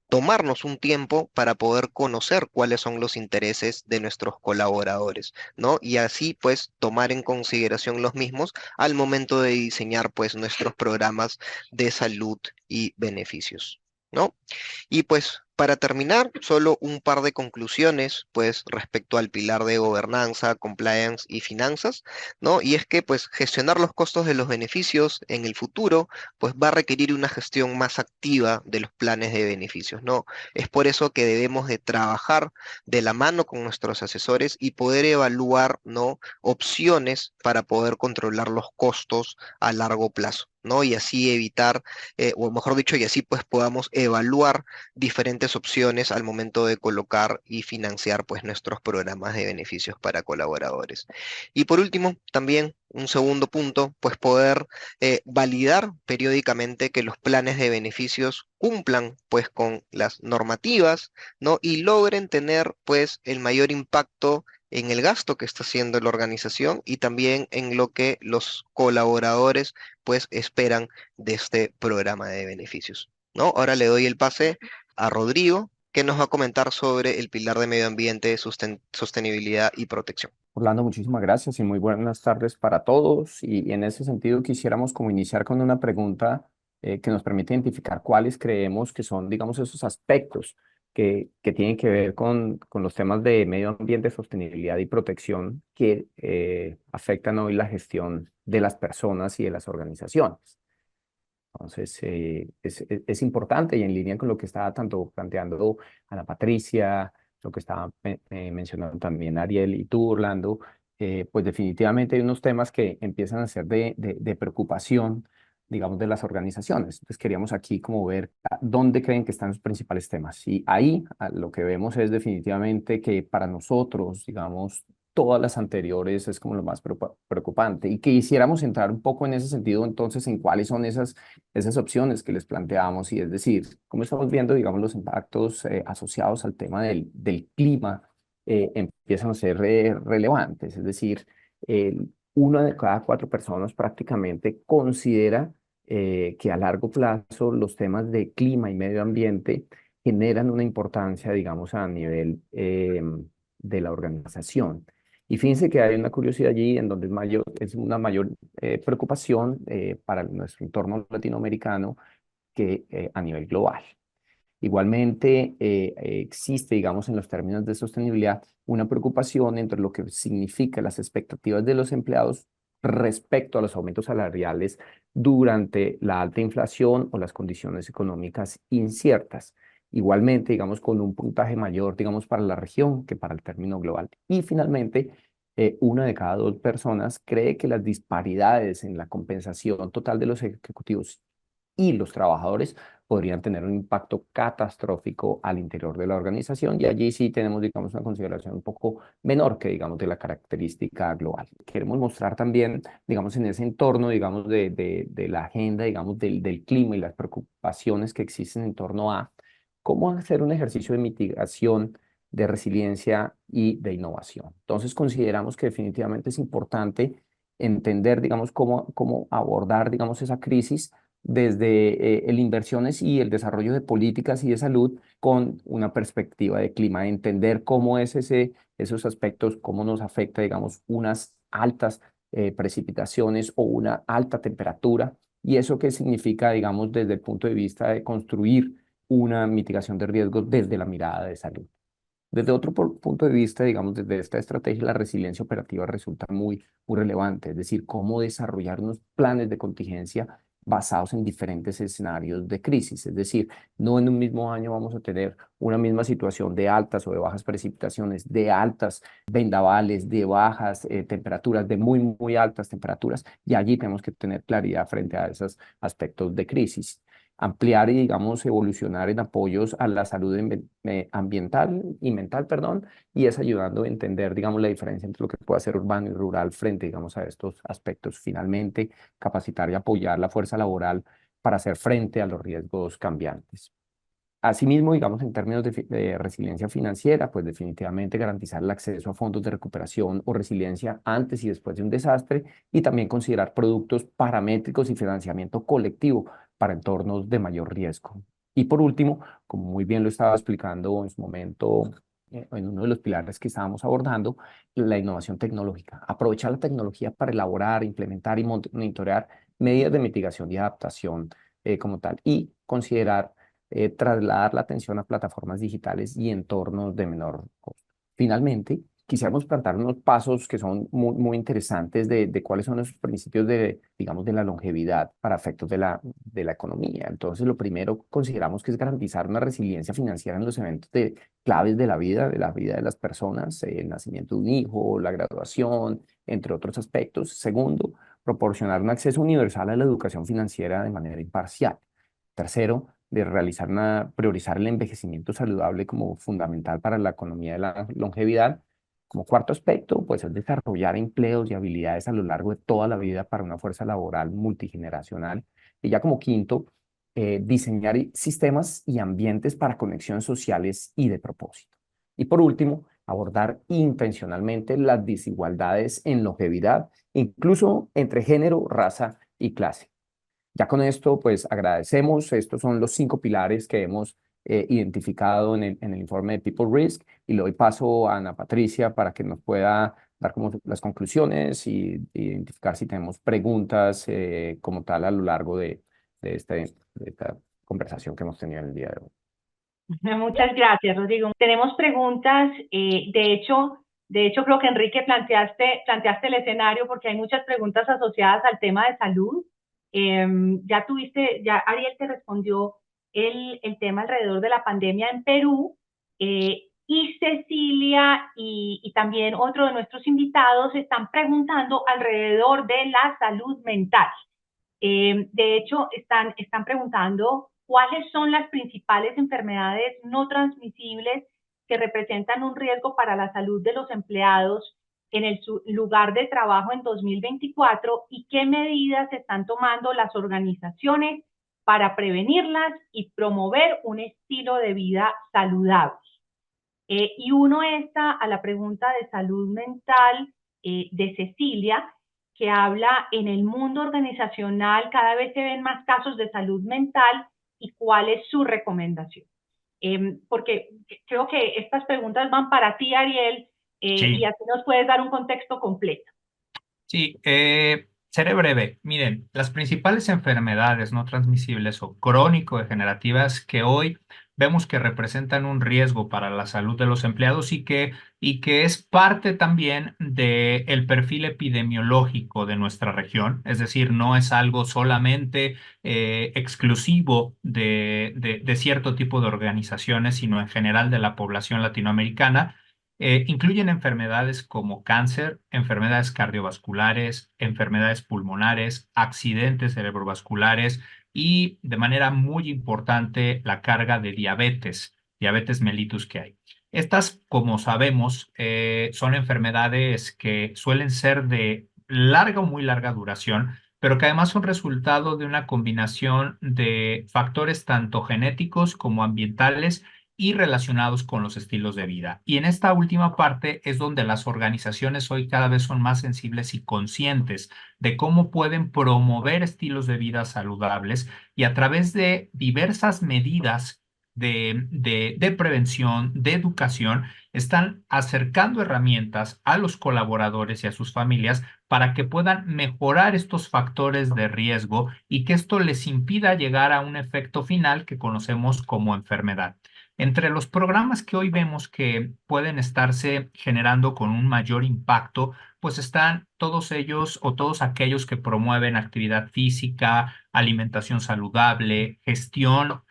tomarnos un tiempo para poder conocer cuáles son los intereses de nuestros colaboradores, ¿no? Y así, pues, tomar en consideración los mismos al momento de diseñar, pues, nuestros programas de salud y beneficios, ¿no? Y pues para terminar, solo un par de conclusiones, pues respecto al pilar de gobernanza, compliance y finanzas, ¿no? Y es que pues gestionar los costos de los beneficios en el futuro, pues va a requerir una gestión más activa de los planes de beneficios, ¿no? Es por eso que debemos de trabajar de la mano con nuestros asesores y poder evaluar, ¿no? Opciones para poder controlar los costos a largo plazo, ¿no? Y así evitar, o mejor dicho, y así pues podamos evaluar diferentes opciones al momento de colocar y financiar pues nuestros programas de beneficios para colaboradores. Y por último, también un segundo punto, pues poder validar periódicamente que los planes de beneficios cumplan pues con las normativas, ¿no? Y logren tener pues el mayor impacto en el gasto que está haciendo la organización y también en lo que los colaboradores pues esperan de este programa de beneficios, ¿no? Ahora le doy el pase a Rodrigo, que nos va a comentar sobre el pilar de medio ambiente, sostenibilidad y protección. Orlando, muchísimas gracias y muy buenas tardes para todos. Y en ese sentido quisiéramos como iniciar con una pregunta que nos permite identificar cuáles creemos que son, digamos, esos aspectos que tienen que ver con los temas de medio ambiente, sostenibilidad y protección que afectan hoy la gestión de las personas y de las organizaciones. Entonces, es importante y en línea con lo que estaba tanto planteando Ana Patricia, lo que estaba mencionando también Ariel y tú, Orlando, pues definitivamente hay unos temas que empiezan a ser de preocupación, digamos, de las organizaciones. Entonces, queríamos aquí como ver dónde creen que están los principales temas. Y ahí lo que vemos es definitivamente que para nosotros, digamos, todas las anteriores es como lo más preocupante y que quisiéramos entrar un poco en ese sentido entonces en cuáles son esas opciones que les planteamos y es decir, cómo estamos viendo, digamos, los impactos asociados al tema del clima empiezan a ser relevantes, es decir, una de cada cuatro personas prácticamente considera que a largo plazo los temas de clima y medio ambiente generan una importancia, digamos, a nivel de la organización. Y fíjense que hay una curiosidad allí en donde es una mayor preocupación para nuestro entorno latinoamericano que a nivel global. Igualmente, existe, digamos, en los términos de sostenibilidad, una preocupación entre lo que significa las expectativas de los empleados respecto a los aumentos salariales durante la alta inflación o las condiciones económicas inciertas. Igualmente, digamos, con un puntaje mayor, digamos, para la región que para el término global. Y finalmente, una de cada dos personas cree que las disparidades en la compensación total de los ejecutivos y los trabajadores podrían tener un impacto catastrófico al interior de la organización y allí sí tenemos, digamos, una consideración un poco menor que, digamos, de la característica global. Queremos mostrar también, digamos, en ese entorno, digamos, de la agenda, digamos, del clima y las preocupaciones que existen en torno a cómo hacer un ejercicio de mitigación, de resiliencia y de innovación. Entonces, consideramos que definitivamente es importante entender, digamos, cómo abordar, digamos, esa crisis desde el inversiones y el desarrollo de políticas y de salud con una perspectiva de clima, entender cómo es esos aspectos, cómo nos afecta, digamos, unas altas precipitaciones o una alta temperatura y eso qué significa, digamos, desde el punto de vista de construir una mitigación de riesgos desde la mirada de salud. Desde otro punto de vista, digamos, desde esta estrategia, la resiliencia operativa resulta muy relevante, es decir, cómo desarrollar unos planes de contingencia basados en diferentes escenarios de crisis. Es decir, no en un mismo año vamos a tener una misma situación de altas o de bajas precipitaciones, de altas vendavales, de bajas temperaturas, de muy altas temperaturas, y allí tenemos que tener claridad frente a esos aspectos de crisis. ampliar y, digamos, evolucionar en apoyos a la salud ambiental y mental, perdón, y es ayudando a entender, digamos, la diferencia entre lo que puede ser urbano y rural frente, digamos, a estos aspectos. Finalmente, capacitar y apoyar la fuerza laboral para hacer frente a los riesgos cambiantes. Asimismo, digamos, en términos de resiliencia financiera, pues definitivamente garantizar el acceso a fondos de recuperación o resiliencia antes y después de un desastre y también considerar productos paramétricos y financiamiento colectivo para entornos de mayor riesgo. Y por último, como muy bien lo estaba explicando en su momento, en uno de los pilares que estábamos abordando, la innovación tecnológica. Aprovechar la tecnología para elaborar, implementar y monitorear medidas de mitigación y adaptación como tal y considerar trasladar la atención a plataformas digitales y entornos de menor costo. Finalmente, quisiéramos plantar unos pasos que son muy interesantes de cuáles son los principios de, digamos, de la longevidad para efectos de la economía. Entonces, lo primero consideramos que es garantizar una resiliencia financiera en los eventos claves de la vida de las personas, el nacimiento de un hijo, la graduación, entre otros aspectos. Segundo, proporcionar un acceso universal a la educación financiera de manera imparcial. Tercero, priorizar el envejecimiento saludable como fundamental para la economía de la longevidad. Como cuarto aspecto, pues es desarrollar empleos y habilidades a lo largo de toda la vida para una fuerza laboral multigeneracional. Y ya como quinto, diseñar sistemas y ambientes para conexiones sociales y de propósito. Y por último, abordar intencionalmente las desigualdades en longevidad, incluso entre género, raza y clase. Ya con esto, pues agradecemos. Estos son los 5 pilares que hemos identificado en el informe de People Risk y le doy paso a Ana Patricia para que nos pueda dar como las conclusiones y identificar si tenemos preguntas como tal a lo largo de esta conversación que hemos tenido en el día de hoy. Muchas gracias, Rodrigo. Tenemos preguntas. De hecho, creo que Enrique planteaste el escenario porque hay muchas preguntas asociadas al tema de salud. Ya Ariel te respondió el tema alrededor de la pandemia en Perú, y Cecilia y también otro de nuestros invitados están preguntando alrededor de la salud mental. De hecho, están preguntando cuáles son las principales enfermedades no transmisibles que representan un riesgo para la salud de los empleados en el lugar de trabajo en 2024 y qué medidas están tomando las organizaciones para prevenirlas y promover un estilo de vida saludable. Y uno está a la pregunta de salud mental de Cecilia, que habla en el mundo organizacional, cada vez se ven más casos de salud mental y cuál es su recomendación. Porque creo que estas preguntas van para ti, Ariel, Sí. y así nos puedes dar un contexto completo. Sí, seré breve. Miren, las principales enfermedades no transmisibles o crónico-degenerativas que hoy vemos que representan un riesgo para la salud de los empleados y que es parte también del perfil epidemiológico de nuestra región. Es decir, no es algo solamente exclusivo de cierto tipo de organizaciones, sino en general de la población latinoamericana. Incluyen enfermedades como cáncer, enfermedades cardiovasculares, enfermedades pulmonares, accidentes cerebrovasculares y, de manera muy importante, la carga de diabetes mellitus que hay. Estas, como sabemos, son enfermedades que suelen ser de larga o muy larga duración, pero que además son resultado de una combinación de factores tanto genéticos como ambientales y relacionados con los estilos de vida. Y en esta última parte es donde las organizaciones hoy cada vez son más sensibles y conscientes de cómo pueden promover estilos de vida saludables y a través de diversas medidas de prevención, de educación, están acercando herramientas a los colaboradores y a sus familias para que puedan mejorar estos factores de riesgo y que esto les impida llegar a un efecto final que conocemos como enfermedad. Entre los programas que hoy vemos que pueden estarse generando con un mayor impacto, pues están todos ellos o todos aquellos que promueven actividad física, alimentación saludable, gestión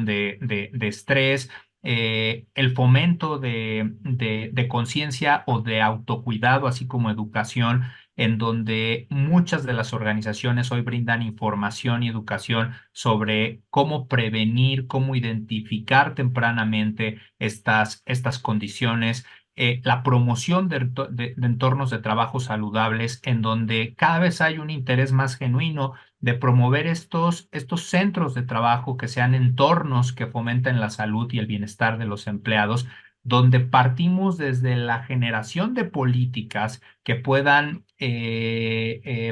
de estrés, el fomento de conciencia o de autocuidado, así como educación en donde muchas de las organizaciones hoy brindan información y educación sobre cómo prevenir, cómo identificar tempranamente estas condiciones, la promoción de entornos de trabajo saludables, en donde cada vez hay un interés más genuino de promover estos centros de trabajo que sean entornos que fomenten la salud y el bienestar de los empleados, donde partimos desde la generación de políticas que puedan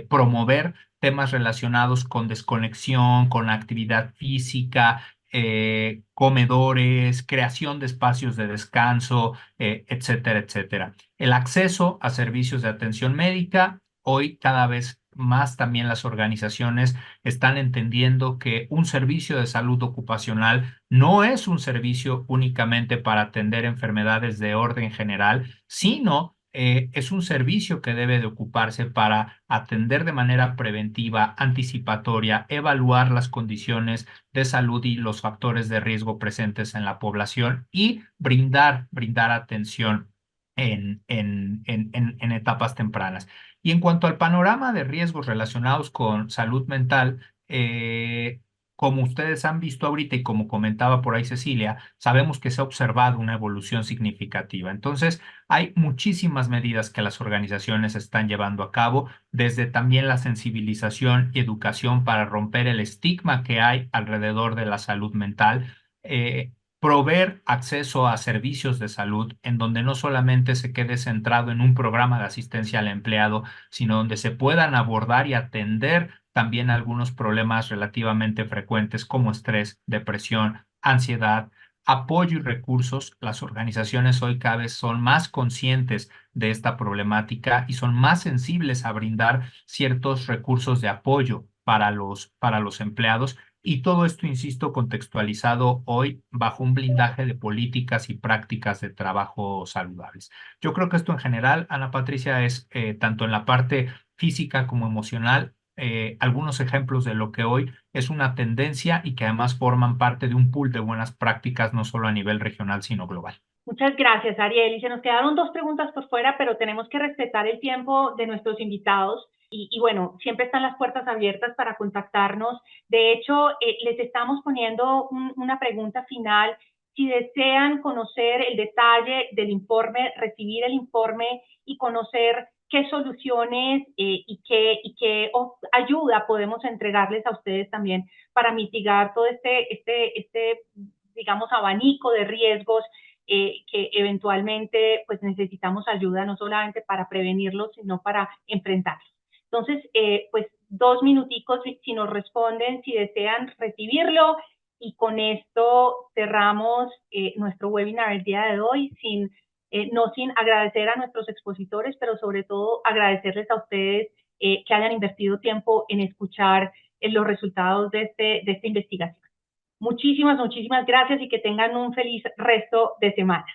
promover temas relacionados con desconexión, con la actividad física, comedores, creación de espacios de descanso, etcétera, etcétera. El acceso a servicios de atención médica, hoy cada vez más también las organizaciones están entendiendo que un servicio de salud ocupacional no es un servicio únicamente para atender enfermedades de orden general, sino es un servicio que debe de ocuparse para atender de manera preventiva, anticipatoria, evaluar las condiciones de salud y los factores de riesgo presentes en la población y brindar atención en etapas tempranas. Y en cuanto al panorama de riesgos relacionados con salud mental, como ustedes han visto ahorita y como comentaba por ahí Cecilia, sabemos que se ha observado una evolución significativa. Entonces, hay muchísimas medidas que las organizaciones están llevando a cabo, desde también la sensibilización y educación para romper el estigma que hay alrededor de la salud mental. Proveer acceso a servicios de salud en donde no solamente se quede centrado en un programa de asistencia al empleado, sino donde se puedan abordar y atender también algunos problemas relativamente frecuentes como estrés, depresión, ansiedad, apoyo y recursos. Las organizaciones hoy cada vez son más conscientes de esta problemática y son más sensibles a brindar ciertos recursos de apoyo para los empleados. Y todo esto, insisto, contextualizado hoy bajo un blindaje de políticas y prácticas de trabajo saludables. Yo creo que esto en general, Ana Patricia, es tanto en la parte física como emocional, algunos ejemplos de lo que hoy es una tendencia y que además forman parte de un pool de buenas prácticas, no solo a nivel regional, sino global. Muchas gracias, Ariel. Y se nos quedaron 2 preguntas por fuera, pero tenemos que respetar el tiempo de nuestros invitados. Y bueno, siempre están las puertas abiertas para contactarnos. De hecho, les estamos poniendo una pregunta final. Si desean conocer el detalle del informe, recibir el informe y conocer qué soluciones y qué ayuda podemos entregarles a ustedes también para mitigar todo digamos, abanico de riesgos que eventualmente pues necesitamos ayuda no solamente para prevenirlos, sino para enfrentarlos. Entonces, pues 2 minuticos si nos responden, si desean recibirlo, y con esto cerramos nuestro webinar el día de hoy, no sin agradecer a nuestros expositores, pero sobre todo agradecerles a ustedes que hayan invertido tiempo en escuchar los resultados de esta investigación. Muchísimas gracias y que tengan un feliz resto de semana.